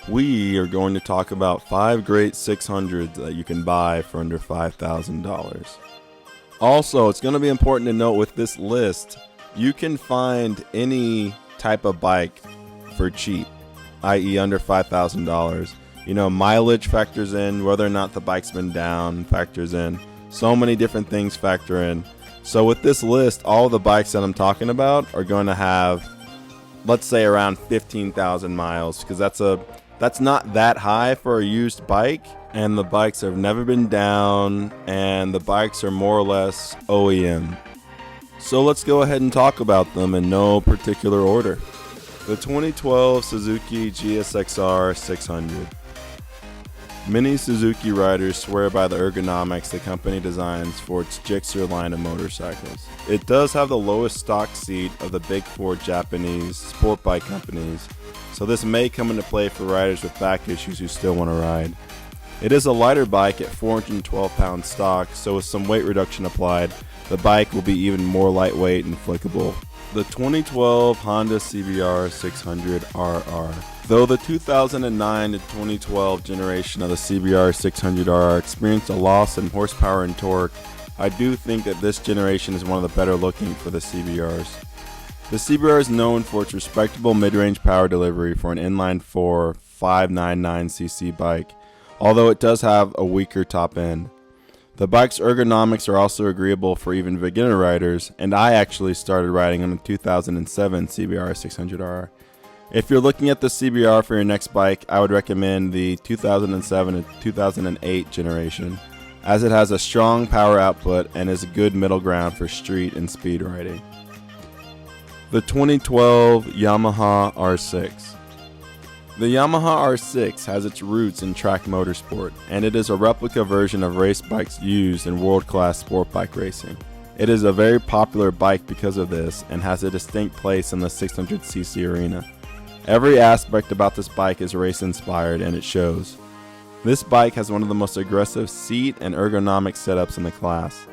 We are going to talk about 5 great 600s that you can buy for under $5,000. Also, it's going to be important to note with this list, you can find any type of bike for cheap, i.e. under $5,000. You know, mileage factors in, whether or not the bike's been down factors in. So many different things factor in. So with this list, all the bikes that I'm talking about are going to have, let's say, around 15,000 miles, because that's not that high for a used bike, and the bikes have never been down, and the bikes are more or less OEM. So let's go ahead and talk about them in no particular order. The 2012 Suzuki GSXR 600. Many Suzuki riders swear by the ergonomics the company designs for its Gixxer line of motorcycles. It does have the lowest stock seat of the big 4 Japanese sport bike companies, so this may come into play for riders with back issues who still want to ride. It is a lighter bike at 412 pounds stock, so with some weight reduction applied, the bike will be even more lightweight and flickable. The 2012 Honda Cbr 600 RR. Though the 2009 to 2012 generation of the Cbr 600RR experienced a loss in horsepower and torque, I do think that this generation is one of the better looking for the Cbrs. The Cbr is known for its respectable mid-range power delivery for an inline-4 599cc bike, although it does have a weaker top end. The bike's ergonomics are also agreeable for even beginner riders, and I actually started riding on the 2007 Cbr 600RR. If you're looking at the Cbr for your next bike, I would recommend the 2007 and 2008 generation, as it has a strong power output and is a good middle ground for street and speed riding. The 2012 Yamaha R6. The Yamaha R6 has its roots in track motorsport, and it is a replica version of race bikes used in world-class sport bike racing. It is a very popular bike because of this and has a distinct place in the 600cc arena. Every aspect about this bike is race inspired, and it shows. This bike has one of the most aggressive seat and ergonomic setups in the class.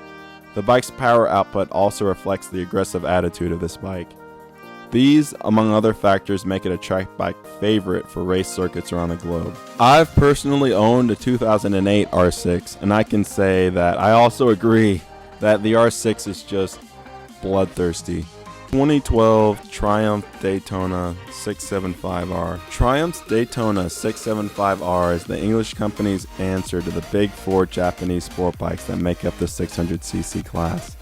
The bike's power output also reflects the aggressive attitude of this bike. These, among other factors, make it a track bike favorite for race circuits around the globe. I've personally owned a 2008 R6, and I can say that I also agree that the R6 is just bloodthirsty. 2012 Triumph Daytona 675R. Triumph's Daytona 675R is the English company's answer to the big 4 Japanese sport bikes that make up the 600cc class.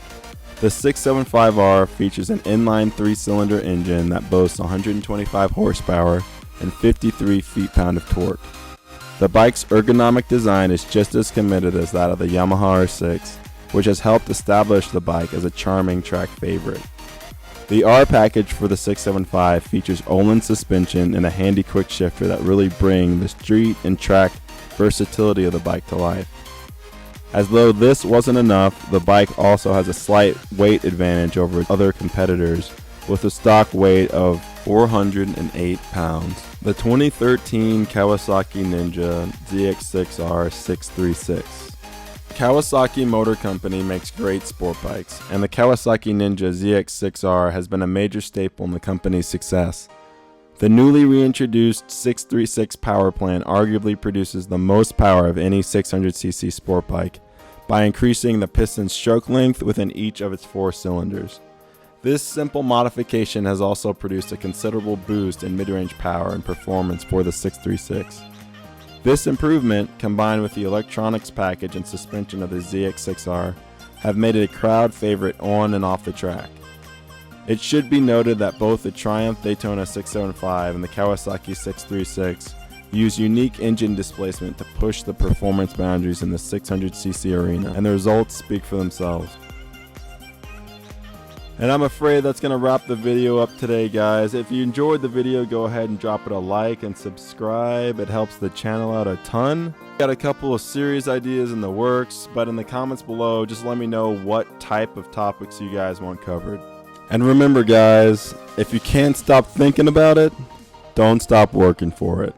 The 675R features an inline 3-cylinder engine that boasts 125 horsepower and 53 feet-pound of torque. The bike's ergonomic design is just as committed as that of the Yamaha R6, which has helped establish the bike as a charming track favorite. The R package for the 675 features Öhlins suspension and a handy quick shifter that really bring the street and track versatility of the bike to life. As though this wasn't enough, the bike also has a slight weight advantage over other competitors with a stock weight of 408 pounds. The 2013 Kawasaki Ninja ZX6R 636. Kawasaki Motor Company makes great sport bikes, and the Kawasaki Ninja ZX6R has been a major staple in the company's success. The newly reintroduced 636 power plant arguably produces the most power of any 600cc sport bike by increasing the piston stroke length within each of its 4 cylinders. This simple modification has also produced a considerable boost in mid-range power and performance for the 636. This improvement, combined with the electronics package and suspension of the ZX6R, have made it a crowd favorite on and off the track. It should be noted that both the Triumph Daytona 675 and the Kawasaki 636 use unique engine displacement to push the performance boundaries in the 600cc arena, and the results speak for themselves. And I'm afraid that's going to wrap the video up today, guys. If you enjoyed the video, go ahead and drop it a like and subscribe. It helps the channel out a ton. Got a couple of series ideas in the works, but in the comments below, just let me know what type of topics you guys want covered. And remember, guys, if you can't stop thinking about it, don't stop working for it.